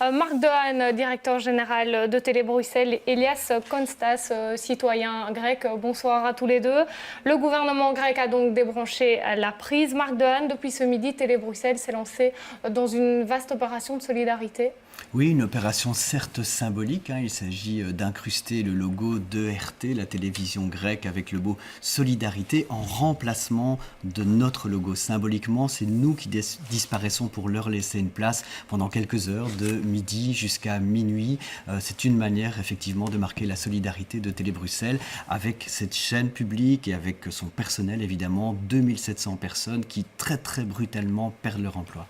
Marc Dehaene, directeur général de Télé Bruxelles, Elias Konstas, citoyen grec. Bonsoir à tous les deux. Le gouvernement grec a donc débranché la prise. Marc Dehaene, depuis ce midi, Télé Bruxelles s'est lancé dans une vaste opération de solidarité. Oui, une opération certes symbolique. Il s'agit d'incruster le logo d'ERT, la télévision grecque, avec le mot solidarité en remplacement de notre logo. Symboliquement, c'est nous qui disparaissons pour leur laisser une place pendant quelques heures, de midi jusqu'à minuit. C'est une manière effectivement de marquer la solidarité de Télé Bruxelles avec cette chaîne publique et avec son personnel évidemment, 2700 personnes qui très très brutalement perdent leur emploi.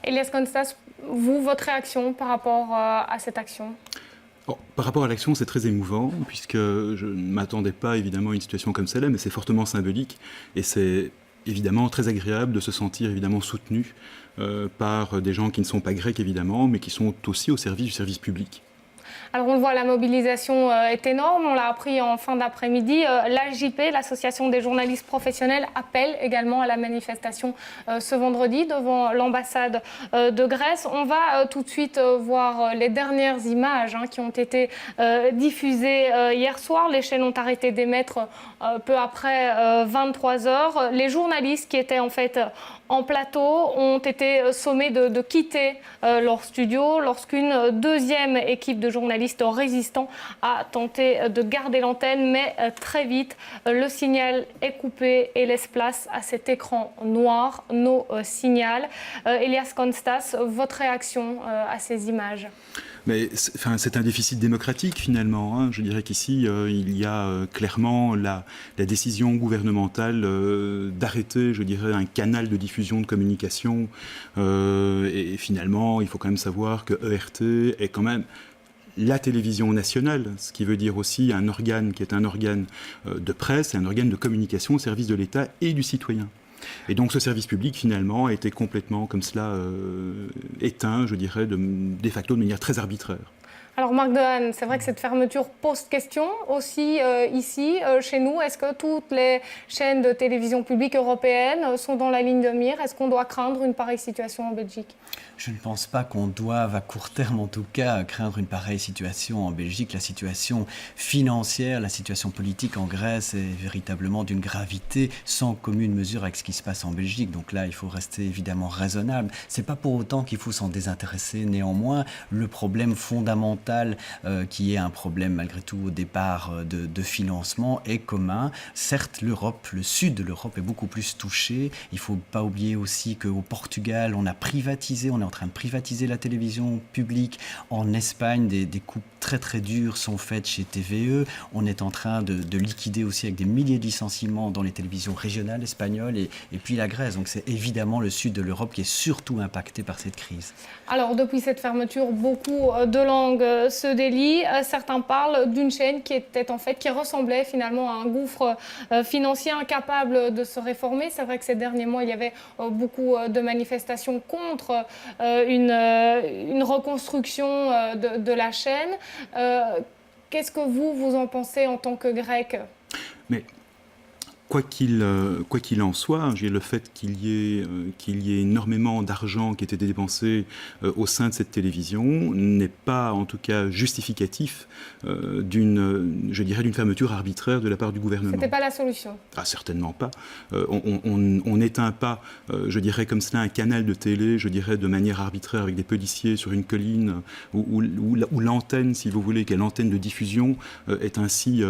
Elias Konstas, vous, votre réaction par rapport à cette action ? Bon, par rapport à l'action, c'est très émouvant, puisque je ne m'attendais pas évidemment à une situation comme celle-là, mais c'est fortement symbolique, et c'est évidemment très agréable de se sentir évidemment soutenu par des gens qui ne sont pas grecs évidemment, mais qui sont aussi au service du service public. Alors on le voit, la mobilisation est énorme, on l'a appris en fin d'après-midi. L'AJP, l'Association des journalistes professionnels, appelle également à la manifestation ce vendredi devant l'ambassade de Grèce. On va tout de suite voir les dernières images qui ont été diffusées hier soir. Les chaînes ont arrêté d'émettre peu après 23 heures. Les journalistes qui étaient en fait en plateau ont été sommés de quitter leur studio lorsqu'une deuxième équipe de journalistes résistants a tenté de garder l'antenne, mais très vite le signal est coupé et laisse place à cet écran noir, no signal. Elias Konstas, votre réaction à ces images ? Mais c'est un déficit démocratique finalement. Je dirais qu'ici, il y a clairement la décision gouvernementale d'arrêter, je dirais, un canal de diffusion de communication. Et finalement, il faut quand même savoir que ERT est quand même la télévision nationale, ce qui veut dire aussi un organe qui est un organe de presse et un organe de communication au service de l'État et du citoyen. Et donc ce service public, finalement, a été complètement, comme cela, éteint, je dirais, de facto de manière très arbitraire. Alors Marc Dehaene, c'est vrai que cette fermeture pose question aussi ici, chez nous. Est-ce que toutes les chaînes de télévision publique européennes sont dans la ligne de mire ? Est-ce qu'on doit craindre une pareille situation en Belgique ? Je ne pense pas qu'on doive, à court terme en tout cas, craindre une pareille situation en Belgique. La situation financière, la situation politique en Grèce est véritablement d'une gravité sans commune mesure avec ce qui se passe en Belgique. Donc là, il faut rester évidemment raisonnable. C'est pas pour autant qu'il faut s'en désintéresser. Néanmoins, le problème fondamental qui est un problème malgré tout au départ de financement est commun. Certes, l'Europe, le sud de l'Europe est beaucoup plus touché. Il ne faut pas oublier aussi qu'au Portugal, on est en train de privatiser la télévision publique. En Espagne, des coupes très très dures sont faites chez TVE. On est en train de liquider aussi avec des milliers de licenciements dans les télévisions régionales espagnoles et puis la Grèce. Donc c'est évidemment le sud de l'Europe qui est surtout impacté par cette crise. Alors depuis cette fermeture, beaucoup de langues se délient. Certains parlent d'une chaîne qui ressemblait finalement à un gouffre financier incapable de se réformer. C'est vrai que ces derniers mois, il y avait beaucoup de manifestations contre une reconstruction de la chaîne. Qu'est-ce que vous en pensez en tant que Grec ? Mais quoi qu'il en soit, le fait qu'il y ait énormément d'argent qui ait été dépensé au sein de cette télévision n'est pas en tout cas justificatif d'une fermeture arbitraire de la part du gouvernement. C'était pas la solution ? Ah, certainement pas. On n'éteint pas, je dirais comme cela, un canal de télé, je dirais de manière arbitraire avec des policiers sur une colline où l'antenne, si vous voulez, qui est l'antenne de diffusion, est ainsi,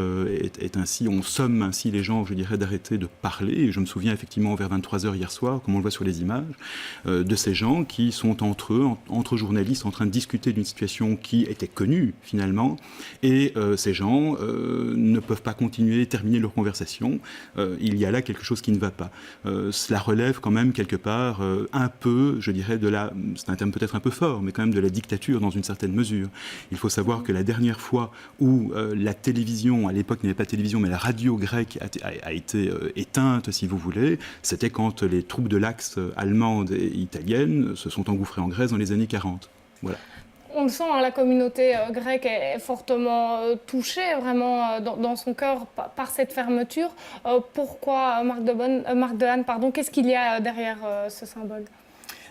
on somme ainsi les gens, je dirais, d'arrêter de parler. Et je me souviens effectivement vers 23h hier soir, comme on le voit sur les images, de ces gens qui sont entre journalistes, en train de discuter d'une situation qui était connue finalement. Et ces gens ne peuvent pas continuer, terminer leur conversation. Il y a là quelque chose qui ne va pas. Cela relève quand même quelque part un peu, je dirais, c'est un terme peut-être un peu fort, mais quand même de la dictature dans une certaine mesure. Il faut savoir que la dernière fois où la télévision, à l'époque il n'y avait pas de télévision, mais la radio grecque a été éteinte, si vous voulez, c'était quand les troupes de l'Axe allemandes et italiennes se sont engouffrées en Grèce dans les années 40. Voilà. On le sent, la communauté grecque est fortement touchée vraiment dans son cœur par cette fermeture. Pourquoi Marc Dehaene, qu'est-ce qu'il y a derrière ce symbole ?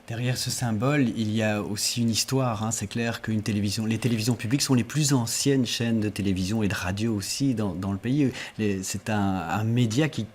Derrière ce symbole, il y a aussi une histoire. C'est clair que les télévisions publiques sont les plus anciennes chaînes de télévision et de radio aussi dans le pays. C'est un média qui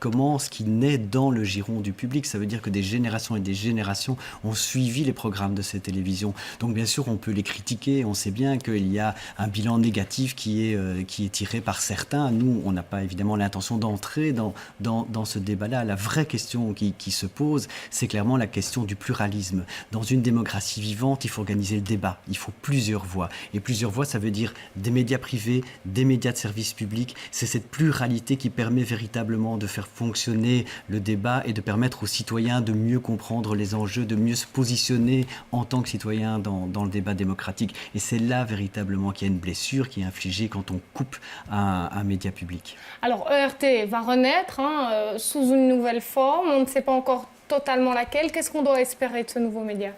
naît dans le giron du public. Ça veut dire que des générations et des générations ont suivi les programmes de ces télévisions. Donc bien sûr, on peut les critiquer. On sait bien qu'il y a un bilan négatif qui est tiré par certains. Nous, on n'a pas évidemment l'intention d'entrer dans ce débat-là. La vraie question qui se pose, c'est clairement la question du pluralisme. Dans une démocratie vivante, il faut organiser le débat. Il faut plusieurs voix. Et plusieurs voix, ça veut dire des médias privés, des médias de service public. C'est cette pluralité qui permet véritablement de faire fonctionner le débat et de permettre aux citoyens de mieux comprendre les enjeux, de mieux se positionner en tant que citoyens dans le débat démocratique. Et c'est là véritablement qu'il y a une blessure qui est infligée quand on coupe un média public. Alors ERT va renaître sous une nouvelle forme. On ne sait pas encore totalement laquelle. Qu'est-ce qu'on doit espérer de ce nouveau média ?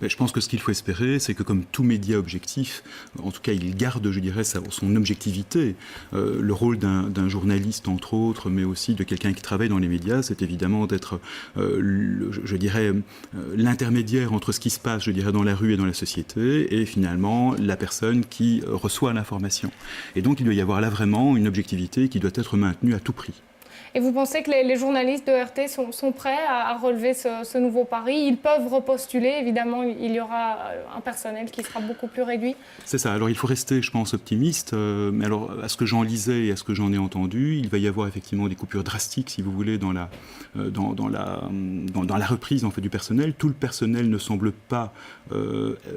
Je pense que ce qu'il faut espérer, c'est que comme tout média objectif, en tout cas il garde, je dirais, son objectivité. Le rôle d'un journaliste, entre autres, mais aussi de quelqu'un qui travaille dans les médias, c'est évidemment d'être, je dirais, l'intermédiaire entre ce qui se passe, je dirais, dans la rue et dans la société, et finalement la personne qui reçoit l'information. Et donc il doit y avoir là vraiment une objectivité qui doit être maintenue à tout prix. Et vous pensez que les journalistes de RT sont prêts à relever ce nouveau pari ? Ils peuvent repostuler, évidemment, il y aura un personnel qui sera beaucoup plus réduit. C'est ça, alors il faut rester, je pense, optimiste, mais alors à ce que j'en lisais et à ce que j'en ai entendu, il va y avoir effectivement des coupures drastiques, si vous voulez, dans la reprise en fait, du personnel. Tout le personnel ne semble pas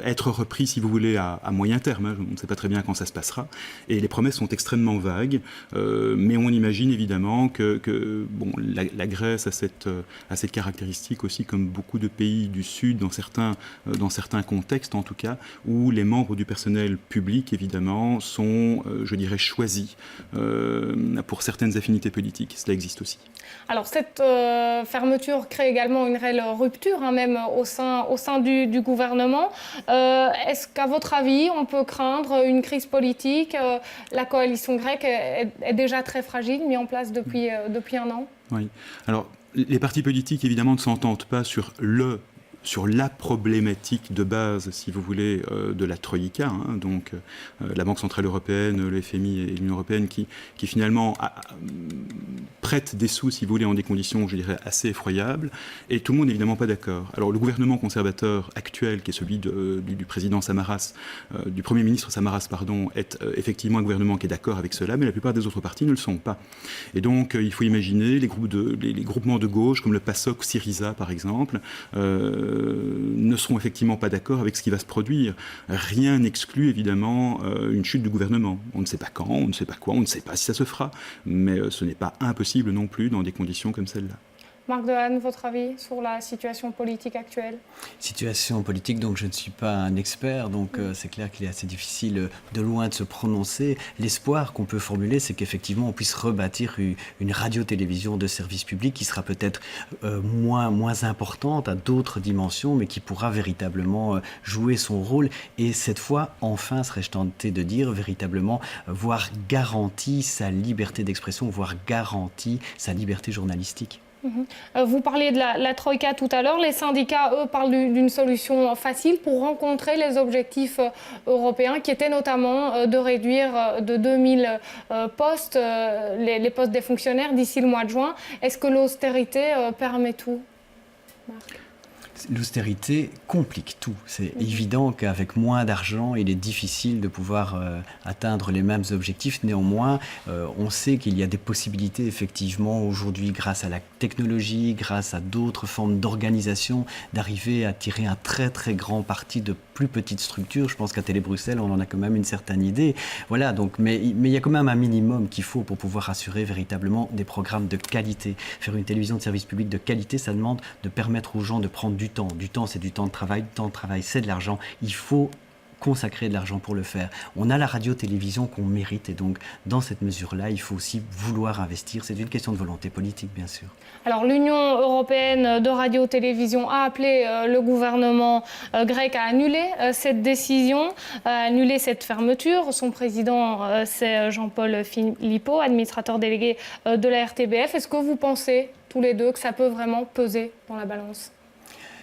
être repris, si vous voulez, à moyen terme. On ne sait pas très bien quand ça se passera. Et les promesses sont extrêmement vagues, mais on imagine évidemment que la Grèce a cette caractéristique aussi, comme beaucoup de pays du Sud, dans certains contextes en tout cas, où les membres du personnel public, évidemment, sont, je dirais, choisis pour certaines affinités politiques. Cela existe aussi. Alors cette fermeture crée également une réelle rupture, même au sein du gouvernement. Est-ce qu'à votre avis, on peut craindre une crise politique ? La coalition grecque est déjà très fragile, mise en place depuis un an. Oui. Alors, les partis politiques, évidemment, ne s'entendent pas sur la problématique de base, si vous voulez, de la Troïka, donc la Banque Centrale Européenne, le FMI et l'Union Européenne, qui finalement prêtent des sous, si vous voulez, en des conditions, je dirais, assez effroyables, et tout le monde n'est évidemment pas d'accord. Alors le gouvernement conservateur actuel, qui est celui du président Samaras, du Premier ministre Samaras, pardon, est effectivement un gouvernement qui est d'accord avec cela, mais la plupart des autres partis ne le sont pas. Et donc il faut imaginer les groupements de gauche, comme le PASOK, Syriza par exemple, ne seront effectivement pas d'accord avec ce qui va se produire. Rien n'exclut évidemment une chute du gouvernement. On ne sait pas quand, on ne sait pas quoi, on ne sait pas si ça se fera, mais ce n'est pas impossible non plus dans des conditions comme celle-là. Marc Dehaene, votre avis sur la situation politique actuelle ? Situation politique, donc je ne suis pas un expert, donc c'est clair qu'il est assez difficile de loin de se prononcer. L'espoir qu'on peut formuler, c'est qu'effectivement on puisse rebâtir une radio-télévision de service public qui sera peut-être moins importante à d'autres dimensions, mais qui pourra véritablement jouer son rôle. Et cette fois, enfin, serais-je tenté de dire, véritablement, voir garantie sa liberté d'expression, voire garantie sa liberté journalistique. Vous parliez de la Troïka tout à l'heure. Les syndicats, eux, parlent d'une solution facile pour rencontrer les objectifs européens qui étaient notamment de réduire de 2000 postes, les postes des fonctionnaires d'ici le mois de juin. Est-ce que l'austérité permet tout, Marc ? L'austérité complique tout. C'est évident qu'avec moins d'argent, il est difficile de pouvoir atteindre les mêmes objectifs. Néanmoins, on sait qu'il y a des possibilités, effectivement, aujourd'hui, grâce à la technologie, grâce à d'autres formes d'organisation, d'arriver à tirer un très, très grand parti de plus petites structures. Je pense qu'à Télé Bruxelles, on en a quand même une certaine idée. Voilà, donc, mais il y a quand même un minimum qu'il faut pour pouvoir assurer véritablement des programmes de qualité. Faire une télévision de service public de qualité, ça demande de permettre aux gens de prendre du temps. Du temps, c'est du temps de travail. Du temps de travail, c'est de l'argent. Il faut consacrer de l'argent pour le faire. On a la radio-télévision qu'on mérite et donc dans cette mesure-là, il faut aussi vouloir investir. C'est une question de volonté politique, bien sûr. Alors l'Union européenne de radio-télévision a appelé le gouvernement grec à annuler cette décision, à annuler cette fermeture. Son président, c'est Jean-Paul Philippot, administrateur délégué de la RTBF. Est-ce que vous pensez, tous les deux, que ça peut vraiment peser dans la balance ?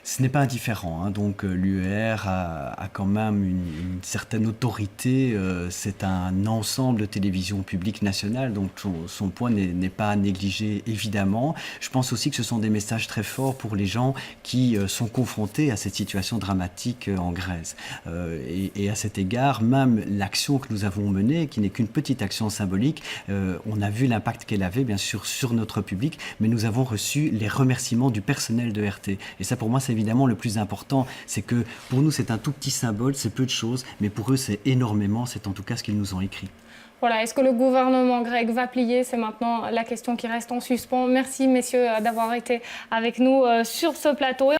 Ce n'est pas indifférent, hein. Donc l'UER a quand même une certaine autorité. C'est un ensemble de télévision publique nationale, donc son poids n'est pas à négliger, évidemment. Je pense aussi que ce sont des messages très forts pour les gens qui sont confrontés à cette situation dramatique en Grèce. Et à cet égard, même l'action que nous avons menée, qui n'est qu'une petite action symbolique, on a vu l'impact qu'elle avait, bien sûr, sur notre public, mais nous avons reçu les remerciements du personnel de RT. Et ça, pour moi, c'est évidemment le plus important. C'est que pour nous, c'est un tout petit symbole, c'est peu de choses, mais pour eux, c'est énormément. C'est en tout cas ce qu'ils nous ont écrit. Voilà, est-ce que le gouvernement grec va plier? C'est maintenant la question qui reste en suspens. Merci, messieurs, d'avoir été avec nous sur ce plateau.